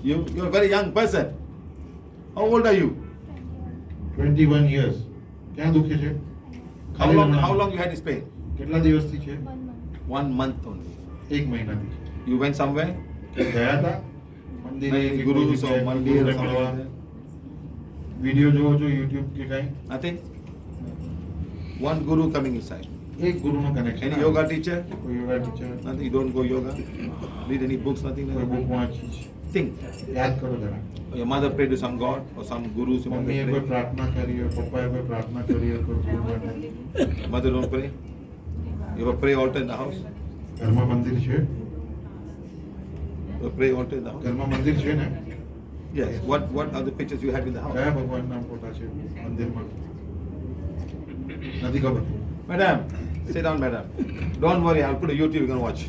You're a very young person. How old are you? 21 years. ક્યાં દુખે છે? How long you had this pain? કેટલા દિવસથી છે? 1 month only. 1 મહિનાથી. You went somewhere? ગયા હતા મંદિરે Many કે gurus કોઈ or જગ્યાએ mandir or ગુરુને something મળવા? like that? વિડિયો જોવો છો YouTube કે કાંઈ? Nothing? One guru coming inside. એક ગુરુનો કનેક્શન. Any yoga teacher? કોઈ yoga teacher? Nothing. You don't go yoga? Read any books? Nothing કોઈ like બુક that? વાંચી? Think. યાદ કરો જરા. Your mother prayed to some god or some gurus you want મમ્મીએ to કોઈ pray. પ્રાર્થના કરી હોય, પપ્પાએ કોઈ પ્રાર્થના કરી હોય, કોઈ ગુરુ માટે. Mother don't pray? You have a prayer altar in the house? ઘરમાં મંદિર છે? You have a prayer altar in the house? ઘરમાં મંદિર છે ને? Yes. What are the pictures you have in the house? કયા ભગવાનના ફોટા છે મંદિરમાં? નથી ખબર. Madam, sit down, madam. Don't worry, I'll put a YouTube, you can watch.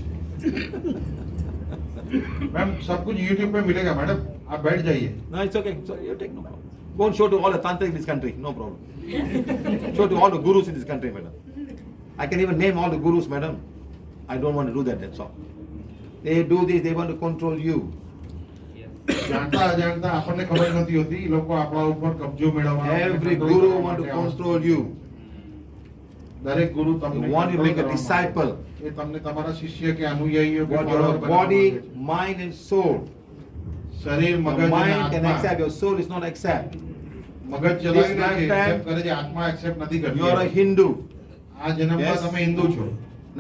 Ma'am सब कुछ YouTube पे मिलेगा मैडम, आप बैठ जाइए. No, it's okay. So you take no problem. Go and show to all the tantrics in this country, no problem. Show to all the gurus in this country, madam. I can even name all the gurus, madam. I don't want to do that, that's all. They do this, they want to control you. જાણતા અજાણતા આપણને ખબર નથી હોતી એ લોકો આપણા ઉપર કબજો મેળવવા Every guru want to control you. દરેક ગુરુ તમને You want to control make a કરવા disciple. માંગે. એ તમને તમારા શિષ્ય કે અનુયાયીઓ કે What follower your બનાવવા body, માંગે છે. mind and soul. શરીર Your મગજ અને mind can આત્મા accept, your soul is not accept. મગજ ચલાવી This લે છે, lifetime, accept કરે છે, આત્મા એક્સેપ્ટ નથી You are a કરતી. Hindu. આ જન્મમાં Yes. તમે હિન્દુ છો.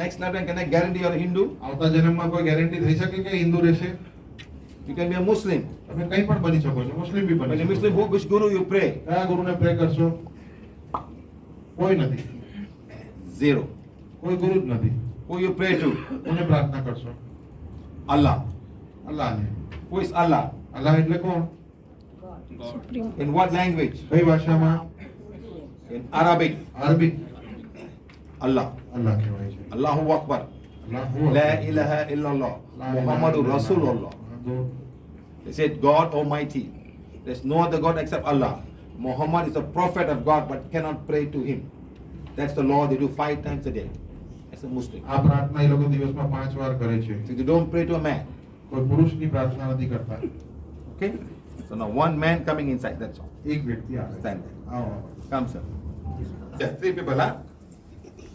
Next lifetime, can I guarantee you are a Hindu? આવતા જન્મમાં કોઈ ગેરંટી થઈ શકે કે હિન્દુ રહેશે? You can be a Muslim. તમે કંઈ પણ બની શકો છો, મુસ્લિમ બી When બની a શકો Muslim, છો. which guru you pray? કયા ગુરુને પ્રે કરશો? કોઈ નથી. Zero. કોઈ ગુરુ જ નથી. Who you pray to? કોને પ્રાર્થના કરશો? Allah. અલ્લાહને. Who is Allah? અલ્લાહ એટલે કોણ? In what language? કઈ ભાષામાં? In Arabic. અરબી. Allah. અલ્લાહ કહેવાય છે. Allahu Akbar. અલ્લાહુ La Akbar. ilaha illallah. લા ઇલાહા Muhammadur ઇલ્લલ્લાહ. Rasulullah. They said God Almighty. There's no other God except Allah. Muhammad is a prophet of God but cannot pray to him. That's the law they do 5 times a day. As a Muslim. આ પ્રાર્થના એ લોકો દિવસમાં 5 વાર કરે છે. So you don't pray to a man. કોઈ પુરુષની પ્રાર્થના નથી કરતા. Okay? So now one man coming inside, that's all. એક વ્યક્તિ આવે. Stand there. આવો. Come, sir. Yeah, 3 people, huh?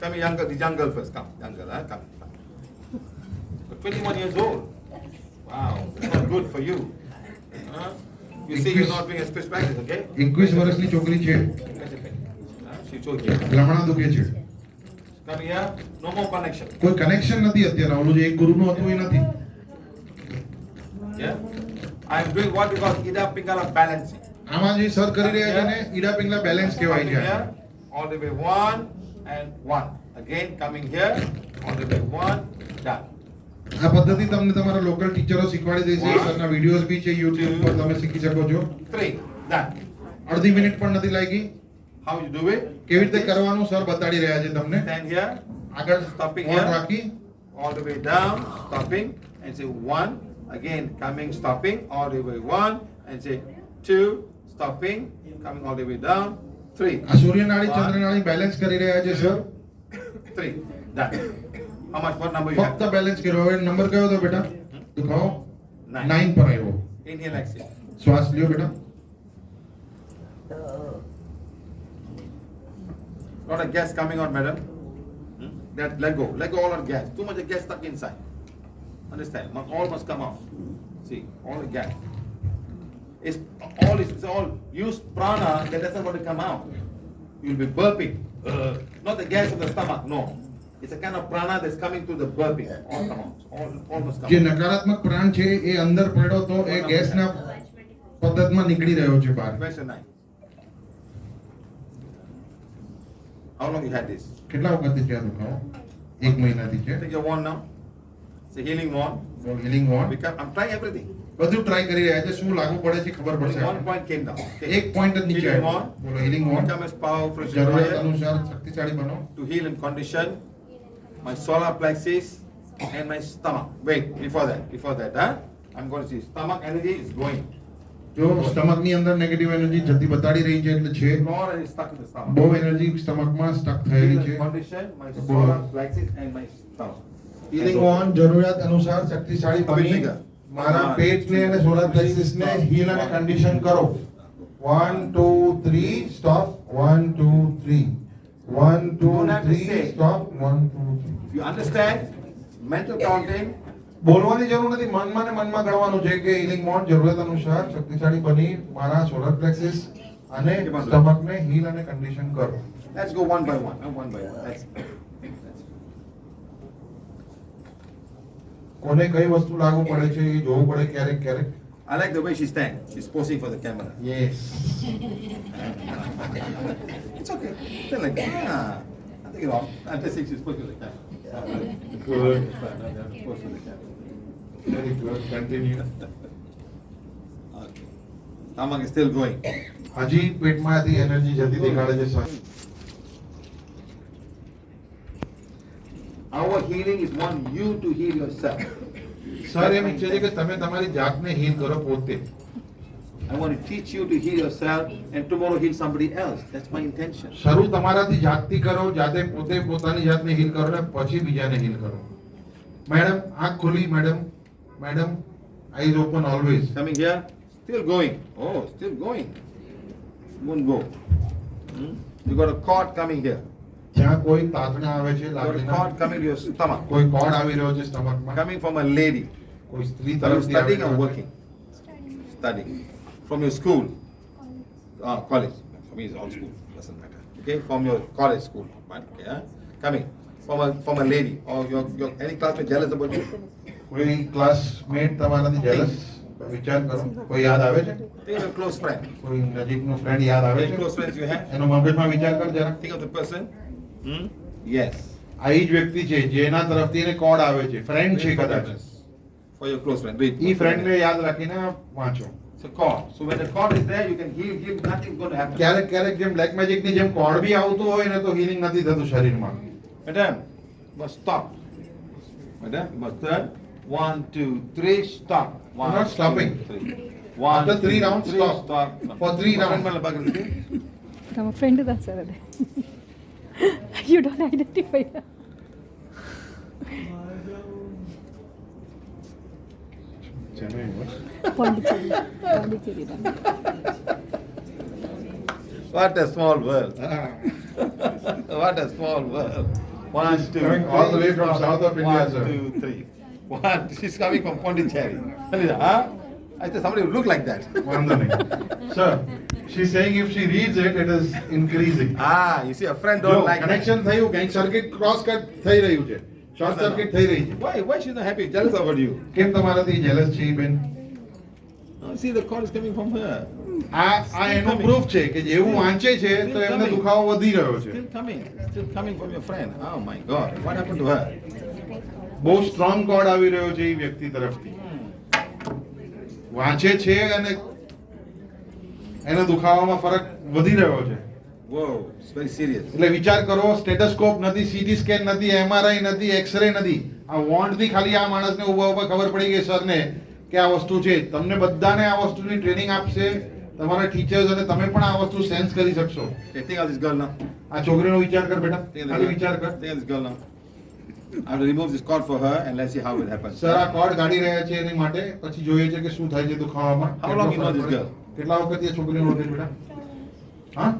Come here, young girl, the young girl first. Come, young girl, huh? Come. You're 21 years old. Wow, that's not good for you. Huh? You see, you're not doing a space practice, okay? 21 વર્ષની છોકરી છે. Huh? She told you. લમણા દુખે છે. Come here, no more connection. કોઈ connection નથી અત્યારે. ઓલું જે એક ગુરુનું હતું એ નથી. Yeah? I'm doing what we call Ida Pingala balancing. આમાં જે સર કરી રહ્યા છે ને ઈડા પિંગલા બેલેન્સ કહેવાય Coming છે. here, all the way 1 and 1. Again, coming here, all the way 1, done. આ પદ્ધતિ તમને તમારા લોકલ ટીચરો શીખવાડી દેશે. One, સરના વિડિયોઝ બી છે YouTube પર, તમે શીખી શકો છો. 3, done. અડધી મિનિટ પણ નથી લાગી. How you do it? કેવી રીતે કરવાનું સર બતાડી રહ્યા છે તમને. Stand here, આગળ Stopping on here. Rakhi all the way down, stopping, and say 1. Again, coming, stopping, all the way 1, and say 2, stopping, coming all the way down, 3. આ સૂર્યનાળી 1, ચંદ્રનાળી balance કરી રહ્યા છે sir. 3, done. How much? What number you ફક્ત have? Balance કર્યો. હવે number કયો હતો બેટા? દુખાવો 9. 9 પર આવ્યો. Inhale, exhale. શ્વાસ લ્યો બેટા. Lot of gas coming out, madam. That let go all of gas. Too much of gas stuck inside. Understand? All must come out. See, all the gas. It's all use prana that doesn't want to come out. You'll be burping. Not the gas in the stomach, no. It's a kind of prana that's coming through the burping. All come out. All must come જે out. નકારાત્મક પ્રાણ છે એ અંદર પડ્યો તો એ ગેસના પદ્ધતિમાં નિકળી રહ્યો છે બહાર. Question 9. How long you had this? કેટલા વખતથી છે આ દુખાવો? 1 મહિનાથી છે. Take your wand now. It's a healing wand. Healing wand I'm trying everything. બધું ટ્રાય કરી રહ્યા છે. શું લાગુ પડે છે ખબર પડશે. One point came down. Okay. એક પોઈન્ટ જ નીચે Healing આવ્યો. wand. બોલો healing wand. Become as powerful as જરૂરિયાત you અનુસાર શક્તિશાળી બનો. to heal and condition my solar plexus and my stomach. Wait, before that, huh? I'm going to see stomach energy is going. જો સ્ટમકની અંદર negative energy જતી બતાડી રહી છે એટલે છે. More is stuck in the stomach. બહુ એનર્જી સ્ટમકમાં સ્ટક Heal થયેલી and છે. condition my solar plexus and my stomach. Healing wand જરૂરિયાત અનુસાર શક્તિશાળી A bit બની bigger. મારા પેટને અને સોલાર પ્લેક્સિસને હીલ અને કન્ડિશન કરો. 1 2 3 stop. 1 2 3 1 2 Don't have to 3 say. Stop. 1 2 3. If you understand mental counting, બોલવાની જરૂર નથી, મનમાં ને મનમાં ગણવાનું છે કે હીલિંગ મોડ જરૂરત અનુસાર શક્તિશાળી બની મારા સોલાર પ્લેક્સિસ અને સ્ટમકને હીલ અને કન્ડિશન કરો. let's go one by one. One by one. That's કોને કઈ વસ્તુ લાગુ પડે છે એ જોવું પડે ક્યારેક ક્યારેક. I like the way she stands. She's posing for the camera. Yes. It's okay. Still like that. I think it off. I'm just saying she's posing for the camera. Good. Pose for the camera. Very good. Continue. Okay. Stomach is still going. હજી પેટમાંથી energy જતી દેખાડે છે sir. Our healing is want you to heal yourself. Sir એમ ઈચ્છે છે કે તમે તમારી જાતને હીલ કરો પોતે. I want to teach you to heal yourself and tomorrow heal somebody else. That's my intention. શરૂ તમારાથી જાતથી કરો, જાતે પોતે પોતાની જાતને હીલ કરો ને પછી બીજાને હીલ કરો. મેડમ આંખ ખોલી. Madam madam eyes open always. Coming here, still going. Oh, still going. Won't go. You got a cord coming here. જ્યાં કોઈ તાતણા આવે છે You got a લાકડીના, cord coming to your stomach. કોઈ કોડ આવી રહ્યો છે સ્ટમકમાં, Coming from a lady. કોઈ સ્ત્રી Are you તરફથી આવી studying or રહ્યો છે. working? Studying. From your school. College. For me, it's all school. Doesn't matter. Okay, from your college school. Fine, okay, huh? Coming from a lady or your any classmate jealous about you? કોઈ classmate તમારાથી jealous વિચાર કરો. કોઈ યાદ આવે છે? Think of a close friend. કોઈ નજીકનો ફ્રેન્ડ યાદ આવે Any છે? close friends you have? એનો મગજમાં વિચાર કર જરા. Think of the person. Yes. આ ઈ જ વ્યક્તિ છે જેના તરફથી એને કોડ આવે છે, ફ્રેન્ડ છે Read for કદાચ. reference. For your close friend. Read. ઈ ફ્રેન્ડને યાદ રાખીને વાંચો. It's a cord. So when the cord is there, you can heal. Nothing's going to happen. ક્યારેક ક્યારેક જેમ બ્લેક મેજિકની જેમ કોડ બી આવતું હોય ને તો હીલિંગ નથી થતું શરીરમાં. Madam, you must stop. Madam, you must turn. 1, 2, 3, stop. One, You're not stopping. 2, 3. One, After 3 2, rounds, 3, stop. stop. For 3 rounds. ನಮ್ಮ ಫ್ರೆಂಡ್ ಇದ್ದಾರೆ ಸರ್ ಅದೇ you don't identify Pondicherry Pondicherry What a small world. What a small world. 1, 2, Coming all the way from south of India, sir. 1, 2, 3. One. She's coming from Pondicherry. Huh? I thought somebody would look like that. વાંધો નહીં. Sir, she's saying if she reads it, it is increasing. Ah, you see, a friend જો don't like that. Connection થયું, કંઈક circuit cross cut થઈ રહ્યું છે, short circuit થઈ રહી છે. Why she's not happy? Jealous about you. કેમ તમારાથી જેલસ છે ઈ બેન? See, the call is coming from her. આ એનું પ્રૂફ છે કે જેવું વાંચે છે તો એમને દુખાવો વધી રહ્યો છે. Still coming from your friend. Oh my God, what happened to her? બહુ સ્ટ્રોંગ કોડ આવી રહ્યો છે એ વ્યક્તિ તરફથી. વાંચે છે અને એનો દુખાવામાં ફરક વધી રહ્યો છે. Whoa, it's very serious. એટલે વિચાર કરો, સ્ટેટસ્કોપ નથી, સીટી સ્કેન નથી, એમઆરઆઈ નથી, એક્સરે નથી. આ વોન્ડથી ખાલી આ માણસને ઊભા ઊભા ખબર પડી ગઈ સરને કે આ વસ્તુ છે. તમને બધાને આ વસ્તુની ટ્રેનિંગ આપશે તમારા ટીચર્સ અને તમે પણ આ વસ્તુ સેન્સ કરી શકશો. Okay, think of this girl now. આ છોકરીનો વિચાર કર બેટા, Think of ખાલી this વિચાર girl. કર. Think of this girl now. I have to remove this cord for her and let's see how it happens. Sir આ કોડ કાઢી રહ્યા છે એની માટે, પછી જોઈએ છે કે શું થાય છે દુખાવામાં. How long you know this girl? કેટલા વખત એ છોકરીને ઓળખે છે બેટા? હા,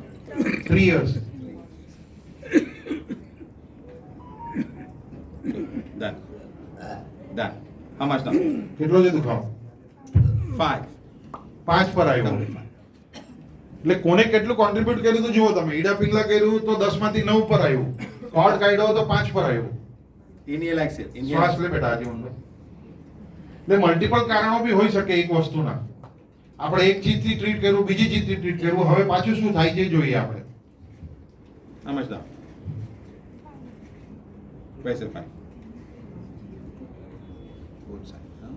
3 years. Done. Done. How much now? કેટલો છે દુખાવો? 5. 5 પર આવ્યો. એટલે કોને કેટલું કોન્ટ્રીબ્યુટ કર્યું તો જુઓ તમે. ઈડા પિંગલા કર્યું તો 10 માંથી 9 પર આવ્યું. કોડ કાઢ્યો તો 5 પર આવ્યું. Inhale, exhale. શ્વાસ Inhale. લે બેટા આજે ઊંડો. એટલે મલ્ટિપલ કારણો બી હોઈ શકે એક વસ્તુના. આપણે એક ચીજથી ટ્રીટ કર્યું, બીજી ચીજથી ટ્રીટ કર્યું, હવે પાછું શું થાય છે એ જોઈએ આપણે. How much now? Where's the 5? Both sides. Huh?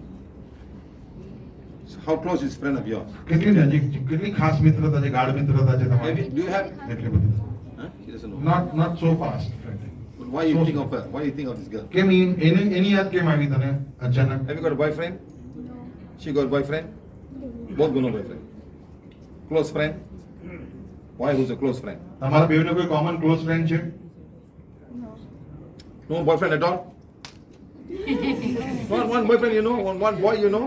So how close is friend of yours? કેટલી નજીક છે, કેટલી ખાસ મિત્રતા છે, ગાઢ મિત્રતા છે તમારી. Do you have? એટલી બધી. Huh? She doesn't know. Not so fast. But why you think of her? Why you think of this girl? કેમ એની યાદ કેમ આવી તને અચાનક? Have you got a boyfriend? She got a boyfriend? Both got no boyfriend. Close friend? Why? Who's a close friend? તમારા બેવને કોઈ common close friend છે? No boyfriend at all? One boyfriend you know? One boy you know?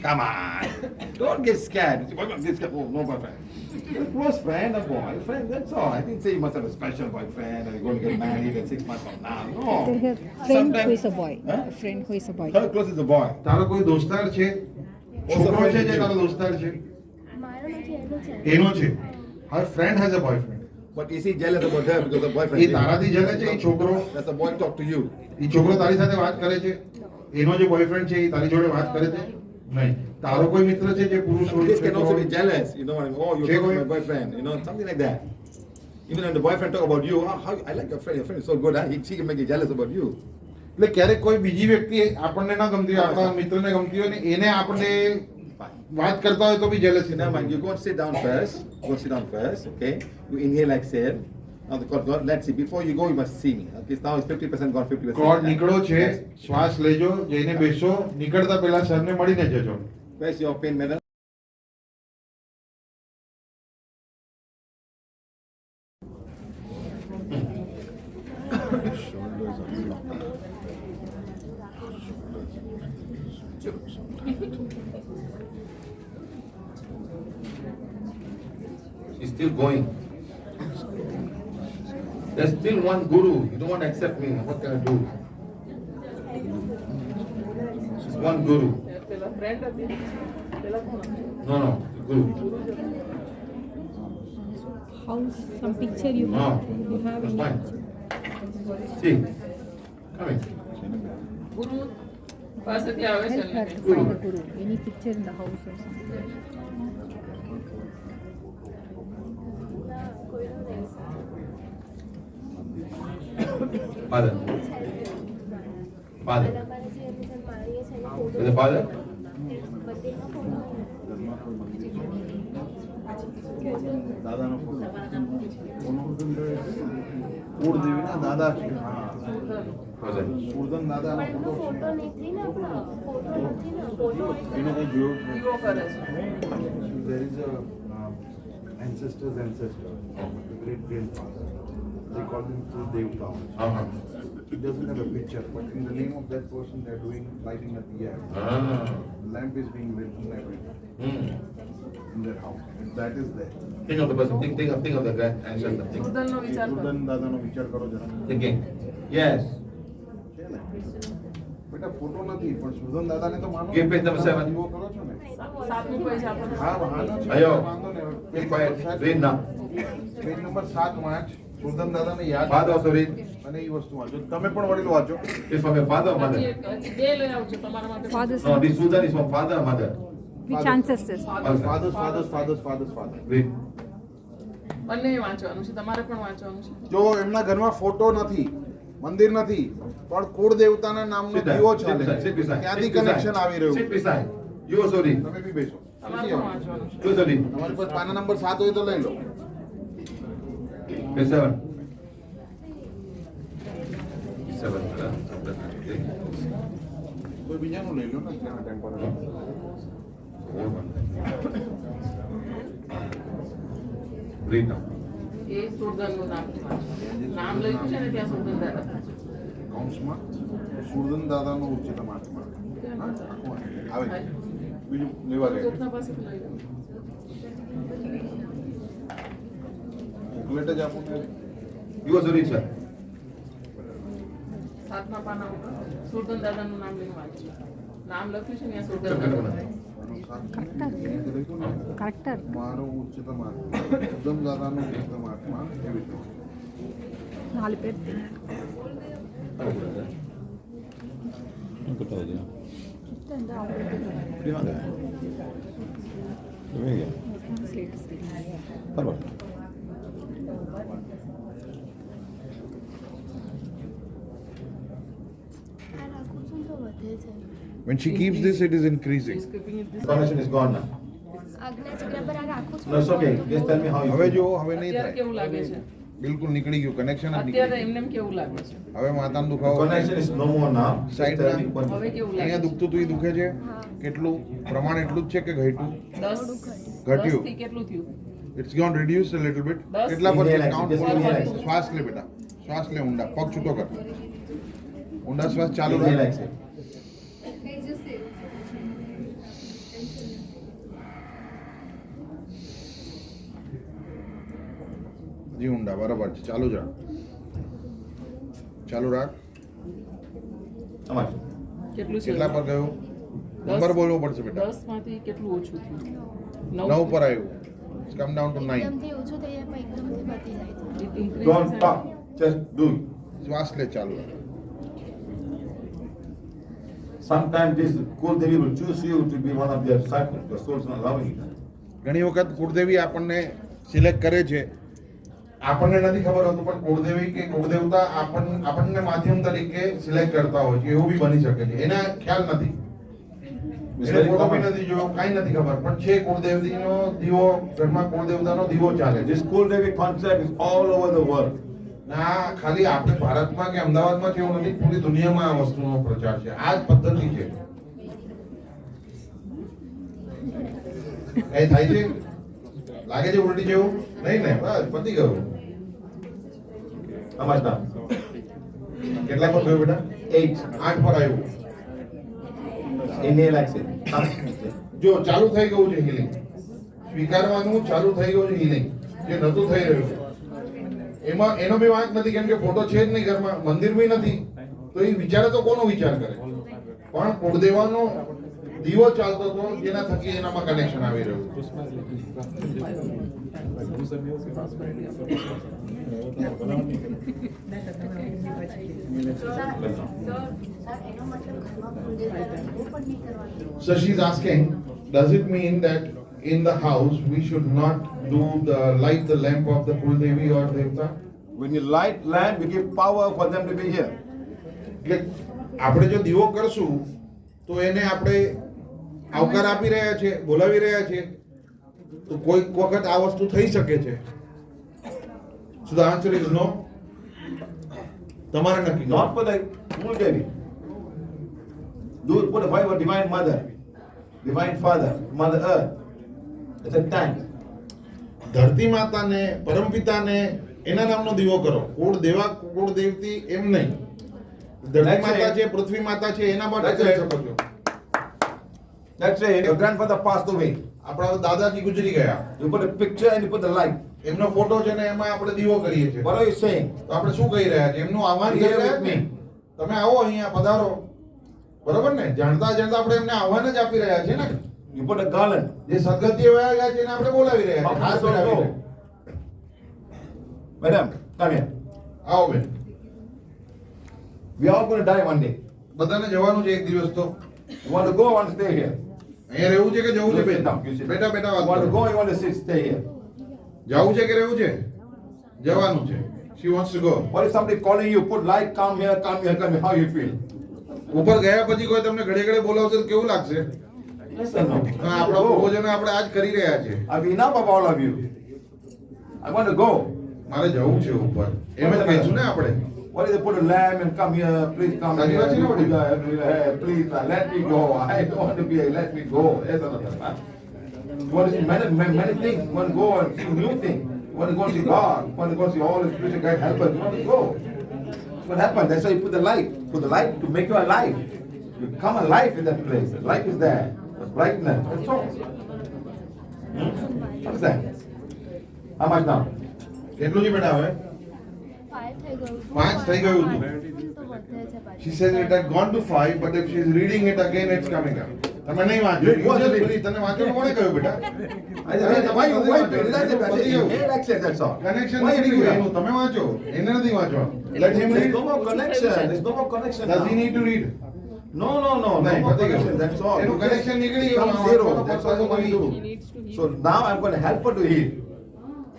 Come on. Don't get scared. This guy, oh, no boyfriend. A close friend, a boyfriend, that's all. I didn't say you must have a special boyfriend or you're going to get married in 6 months from now. No. They have friend who Sometimes- is a boy. Huh? A friend who is a boy. How close is the boy? તારો કોઈ દોસ્તાર છે છોકરો છે જે તારો દોસ્તાર છે મારો નથી એનો છે એનો છે her friend has a boyfriend But is he jealous about her because the boyfriend? એ તારાથી જલે છે એ છોકરો Does the boy talk to you? એ છોકરો તારી સાથે વાત કરે છે એનો જે બોયફ્રેન્ડ છે એ તારી જોડે વાત કરે છે નહીં તારો કોઈ મિત્ર છે જે પુરુષ હોય This can also be છોકરો હોય? jealous. You know what I mean? Oh, you're Che talking to koi- my boyfriend. You know, something like that. Even when the boyfriend talk about you, oh, how, I like your friend. Your friend is so good. Huh? She can make you jealous about you. એટલે ક્યારેક કોઈ બીજી વ્યક્તિ આપણને ના ગમતી હોય આપણા મિત્રને ગમતી હોય ને એને આપણે Fine. વાત કરતા હોય તો બી jealousy Never mind. You go and sit down first. Go and sit down first. Okay. You inhale, exhale. Now the God, let's see. Before you go, you must see me. Okay. Now it's 50% gone, 50%. Code નીકળો છે Yes. શ્વાસ લેજો જઈને બેસો નીકળતા પહેલા સરને મળીને જજો Where's your pain medal? She's still going. There's still one guru. You don't want to accept me. What can I do? There's one guru. No, guru. House, some picture you No, have. You have that's in fine. See, coming. ગુરુ પાસેથી આવે છે help her ને. to find the guru. Any picture in the house or something. Father. Father. અમારે જે એની જે માળીએ છે એનો ફોટો With the father? બધેનો ફોટો દાદાનો ફોટો કુળદેવીના દાદા છે What's that? સુરધન દાદાનો પણ એનો ફોટો ફોટો નથી ને આપણો ફોટો નથી ને ફોટો હોય એને તો કઈ જોયું છે દીવો કરે છે. there is a ancestor's ancestor, the great grandfather. They call him Kul Devta. Uh-huh. He doesn't have a picture, but in the name of that person, they are doing lighting a diya. Ah. The lamp is being lit in everything Hmm. in their house. And that is there. Think of the person. Think of the grand ancestor. Think. સુરધનનો વિચાર કરો. સુરધન દાદાનો વિચાર કરો જરા. Thinking. Yes. છે ને? બેટા photo નથી પણ સુરધન દાદાને તો માનો Give page number 7. દીવો કરો છો ને સાતમું પેજ આપો. હા વાહનો છે આયો. વાંધો ને Be quiet. Read now. Page number 7 વાંચ સુરધન દાદાને યાદ Father also read. અને એ વસ્તુ વાંચો તમે પણ વડીલો વાંચો This from your father or mother? હજી બે લઈ આવજો તમારા માટે. Father's No, this Sudan is from father or mother. which ancestors? Fathers Read. બંને વાંચવાનું છે તમારે પણ વાંચવાનું છે. જો એમના ઘરમાં ફોટો નથી મંદિર નથી પણ કુળ દેવતાના નામનો Sit there. દીવો Sit ચાલે beside. Sit beside. ત્યાંથી Sit beside. કનેક્શન આવી રહ્યું Sit beside. You also read. તમે બી બેસો તમારે પણ વાંચવાનું છે. You also read. તમારી પાસે પાના નંબર 7 હોય તો લઈ લો Page 7. 7. Okay. કોઈ બીજાનું લઈ લો ને ત્યાં temporary Old one. Read now. એ સુરધનનું નામ વાંચવાનું. નામ લખ્યું છે ને ત્યાં સુરધન દાદા. કૌંસમાં સુરધન દાદાનો ઉચ્ચતમ આત્મા હા? આવે છે. બીજું લેવા દે ચોથા પાસેથી લઈ લો. બુકલેટ જ આપો ને You also read, sir. સાતમા પાના ઉપર સુરધન દાદાનું નામ લઈને વાંચજો. નામ લખ્યું છે ને ત્યાં સુરધન Chapter દાદા. number. Character. મારો ઉચ્ચતમ આત્મા સુરધન દાદાનો ઉચ્ચતમ આત્મા એવી રીતે 4 పేరు આ રાખું છું તો વધે છે When she keeps this, it is increasing. Keeping it this Connection is gone now. આજ્ઞા ચક્ર પર આ રાખું છું No, it's okay. Just tell me how you હવે feel. જો હવે નહીં અત્યારે થાય કેવું લાગે છે? બિલકુલ નીકળી ગયું કનેક્શન જ નીકળી અત્યારે ગયું એમને એમ કેવું લાગે છે? હવે માતાનો The દુખાવો connection is no more now. Just Side tell now. me what હવે કેવું અહીંયા લાગે છે? દુખતું તું એ દુખે છે કેટલું પ્રમાણ એટલું જ છે કે ઘટ્યું 10 ઘટ્યું થી કેટલું થયું? It's gone reduce a little bit દસ. કેટલા પર Inhale, કાઉન્ટ just inhale. શ્વાસ લે બેટા શ્વાસ લે ઊંડા પગ છૂટો કર ઊંડા શ્વાસ ચાલુ Inhale, રાખ exhale. જી ઊંડા બરાબર છે. ચાલુ જ રાખ, ચાલુ રાખ. How much? કેટલું છે કેટલા પર ગયું? નંબર બોલવો પડશે બેટા. 10 માંથી કેટલું ઓછું થયું? 9 પર આવ્યું. કમ ડાઉન ટુ 9. એકદમથી ઓછું થઈ જાય પણ એકદમથી વધી જાય છે. It increases Don't and- talk. Just do it. શ્વાસ લે. ચાલુ. Sometimes this cool Devi will choose you to be one of their disciples. Your soul is not loving you. ઘણી વખત કુળદેવી આપણને સિલેક્ટ કરે છે, આપણને નથી ખબર હોતું, પણ કુળદેવી કે કુળદેવતા આપણને માધ્યમ તરીકે સિલેક્ટ કરતા હોય છે. એવું બી બની શકે છે. એના ખ્યાલ નથી, એને ફોટો બી નથી જોયો, કાંઈ નથી ખબર, પણ છે કુળદેવીનો દીવો, ઘરમાં કુળદેવતાનો દીવો ચાલે છે. This cool Devi concept is all over the world. ના ખાલી આપણે ભારતમાં કે અમદાવાદમાં છે એવું નથી, પૂરી દુનિયામાં આ વસ્તુનો પ્રચાર છે. આ જ પદ્ધતિ છે. કઈ થાય છે? લાગે છે ઉલટી જેવું? નહીં ને, બસ પતી ગયું. How much now? કેટલા પર ગયું બેટા? 8. 8 પર આવ્યું. Inhale, exhale. જો ચાલુ થઈ ગયું છે હિલિંગ, સ્વીકારવાનું ચાલુ થઈ ગયું છે હિલિંગ, જે નતું થઈ રહ્યું એમાં એનો બી વાંક નથી, કેમ કે ફોટો છે જ નહીં ઘરમાં, મંદિર બી નથી, તો એ વિચારે તો કોનો વિચાર કરે? પણ કુળદેવાનો દીવો ચાલતો હતો જેના થકી એનામાં કનેક્શન આવી રહ્યું. So she's asking, does it mean that in the house we should not light the lamp of the Kul Devi or Devta? When you light lamp, you give power for them to be here. એટલે આપણે જો દીવો કરશું તો એને આપણે આવકાર આપી રહ્યા છે, બોલાવી રહ્યા છે, તો કોઈક વખત આ વસ્તુ થઈ શકે છે. So the answer is no. તમારે નક્કી કરો. Not for the cool Devi. Do it for the five divine mother, divine father, mother earth. It's a tank. ધરતી માતાને, પરમપિતાને એના નામનો દીવો કરો. કુળ દેવા, કુળ દેવતી એમ નહીં. ધરતી માતા છે, પૃથ્વી માતા છે, એના માટે કરી શકો છો. Let's say your grandfather passed away. આપણા દાદાજી ગુજરી ગયા, You put a picture and you put the light. એમનો ફોટો છે ને એમાં આપણે દીવો કરીએ છીએ. What are you saying? તો આપણે શું કહી રહ્યા છીએ? એમનું આહ્વાન કરી Here રહ્યા with છીએ. me. તમે આવો અહીંયા પધારો, બરોબર ને? જાણતા જાણતા આપણે એમને આહ્વાન જ આપી રહ્યા છીએ ને. You put a garland. જે સદગતિએ વયા ગયા છે એને આપણે બોલાવી રહ્યા છીએ, હાથ મિલાવીને. Madam, come here. આવો બેન. We are all going to die one day. બધાને જવાનું છે એક દિવસ તો. You want to go, you want to stay here. અહીંયા રહેવું છે કે જવું છે You બેન? sit down, you sit down. બેટા બેટા You વાત want to કરો. go, you want to sit, stay here. જવું છે કે રહેવું છે? જવાનું છે. She wants to go. What if somebody calling you, put light, come here, come here, come here, how you feel? ઉપર ગયા પછી કોઈ તમને ઘડે ઘડે બોલાવશે તો કેવું લાગશે? Listen now. આપણા પૂર્વજોને આપણે આજ કરી રહ્યા છે. I've enough of all of you. I want to go. મારે જવું છે ઉપર. એમ જ કહીશું ને આપણે. What if they put a lamb and come here, please come Saji here, વાત છે ને વળી? please let me go. I don't want to be here, let me go. Yes or no? You want to see many things. You want to go and see new things. You want to go and see God. You want to go and see all the spiritual guide helpers. You want to go. That's what happened. That's why you put the light. Put the light to make you alive. You come alive in that place. The light is there. The brightness. That's all. What's that? How much now? કેટલું છે બેટા હવે? 5 થઈ ગયું. 5 થઈ ગયું હતું. તો વધે છે પાછું. She says it had gone to 5, but if she is reading it again, it's coming up. તમે નહીં વાંચો. You watch it. તને વાંચવાનું કોણે કહ્યું બેટા? Why you relax it? Relax it, that's all. Connection Why નથી you do એનું, that? તમે વાંચો. એને નથી વાંચવાનું. Let him There's read. no more connection. There's no more connection. Does he now. need to read? No, no, no. No નહીં, more પતી ગયું. connection. That's all. એનું connection નીકળી ગયું. From zero. વાંચવાનો That's all purpose you નથી. He needs to heal. So now I'm going to help her to heal.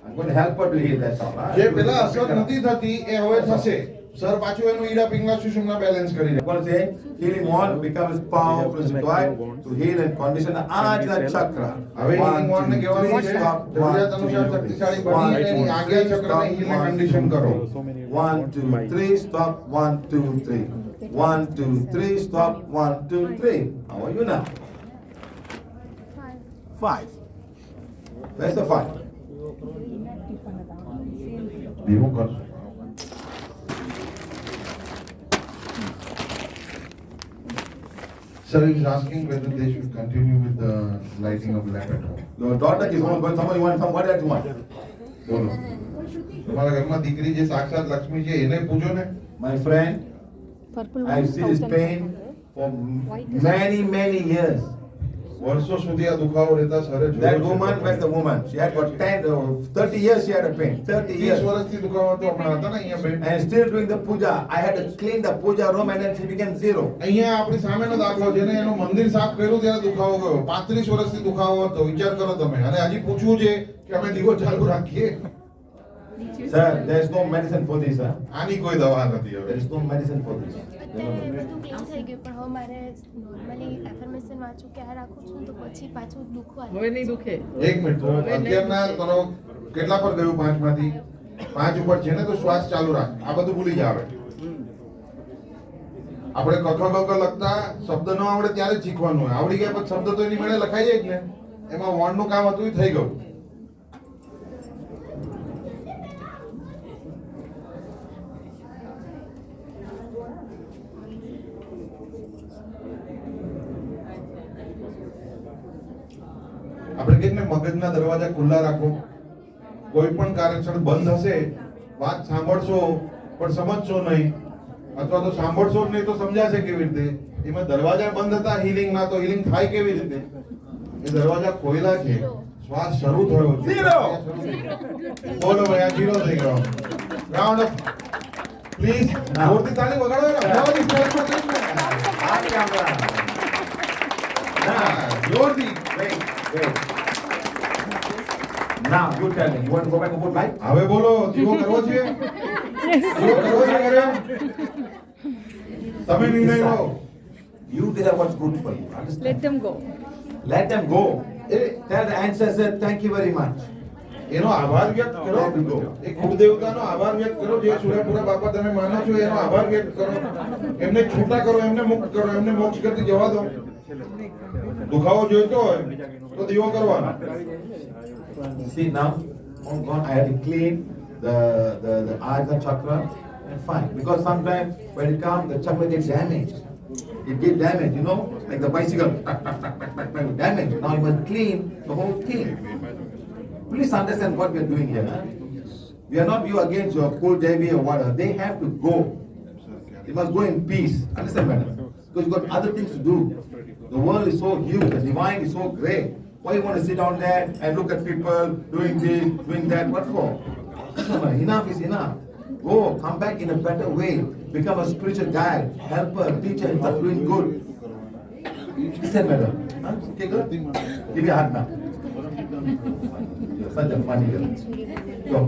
I'm going to help her to heal. That's all. જે પેલા અસર નથી થતી એ હવે થશે. સર પાછું એનું ઈડા પિંગલા સુષુમ્ના બેલેન્સ કરી દે. I'm going to say healing one becomes powerful as required to heal and condition the Ajna chakra. હવે હીલિંગ વોર્ડ ને કહેવાનું છે stop. જરૂરિયાત અનુસાર શક્તિશાળી બની એની આગે ચક્રને હીલ ને કન્ડિશન કરો. 1, 2, 3, stop. 1, 2, 3. 1, 2, 3, stop. 1, 2, 3. How are you now? 5. Where's the 5? દીવો કરશો. Sir is asking whether they should continue with the lighting of lamp at home. Your daughter is home, but somebody wants some, what else you want? બોલો. તમારા ઘરમાં દીકરી જે સાક્ષાત લક્ષ્મી છે એને પૂછો ને. My friend, Purple I've seen this pain for many years. વર્ષો સુધી આ દુખાવો રહેતા સરે જોયો That છે. woman, where's the woman? She had got 30 years she had a pain. 30 30 years. વર્ષથી દુખાવો હતો હમણાં હતા ને અહીંયા બેન. And still doing the puja. I had to clean the puja room and then she became zero. અહીંયા આપણી સામેનો દાખલો છે ને એનું મંદિર સાફ કર્યું ત્યારે દુખાવો ગયો 35 વર્ષથી દુખાવો હતો વિચાર કરો તમે અને હજી પૂછવું છે કે અમે દીવો ચાલુ રાખીએ. Sir, there is no medicine for this, sir. આની કોઈ દવા નથી There હવે. is no medicine for this. અત્યારે બધું ક્લીન થઈ ગયું પણ હવે મારે નોર્મલી એફર્મેશન વાંચું કે આ રાખું છું તો પછી પાછું દુખવા હવે નહીં દુખે. એક મિનિટ તો અત્યારના કરો કેટલા પર ગયું 5 માંથી 5 ઉપર છે ને તો શ્વાસ ચાલુ રાખ આ બધું ભૂલી જાવે. આપણે કખ કખ લખતા શબ્દ ન આવડે ત્યારે જ શીખવાનું હોય આવડી ગયા પછી શબ્દ તો એની મેળે લખાઈ જાય જ ને એમાં વોન્ડનું કામ હતું એ થઈ ગયું. આપણે કહીએ ને મગજના દરવાજા ખુલ્લા રાખો કોઈ પણ કારણસર બંધ હશે વાત સાંભળશો પણ સમજશો નહીં અથવા તો સાંભળશો જ નહીં તો સમજાશે કેવી રીતે. એમાં દરવાજા બંધ હતા હિલિંગ ના તો હિલિંગ થાય કેવી રીતે. એ દરવાજા ખોલેલા છે શ્વાસ શરૂ થયો છે. Zero. બોલો ભાઈ આ 0 થઈ ગયો. રાઉન્ડ ઓફ પ્લીઝ જોરથી તાળી વગાડો ને અમદાવાદી સ્ટાઇલમાં કંઈક ને. Ah, camera. હા, જોરથી. Wait. Now, you tell me, you want to go back and put light? હવે બોલો જીવો કરવો છે જીવો કરવો છે કર્યો તમે નિર્ણય લો. You did what's good for you. Understand? Let them go. Let them go. Tell the ancestor, thank you very much. એનો આભાર વ્યક્ત કરો. એ કુળદેવતાનો આભાર વ્યક્ત કરો જે સુરેપુરા બાપા તમે માનો છો એનો આભાર વ્યક્ત કરો. એમને છૂટા કરો એમને મુક્ત કરો એમને મોક્ષ કરતી જવા દો. દુખાવો જોઈતો હોય તો દીવો કરવાનો. See now, oh God, I had to clean the Ajna chakra and fine. Because sometimes when it comes, the chakra gets damaged. It gets damaged, you know, like the bicycle, damaged. Now you must clean the whole thing. Please understand what we are doing here. Huh? We are not you against your Kul Devi or whatever. They have to go. They must go in peace. Understand, madam? Because you've got other things to do. The world is so huge, the divine is so great. Why you want to sit down there and look at people doing this, doing that? What for? No, enough is enough. Go, come back in a better way. Become a spiritual guide, helper, teacher, and start doing good. Listen, madam. Huh? Okay, good? Give me a hug now. You're such a funny girl. Go.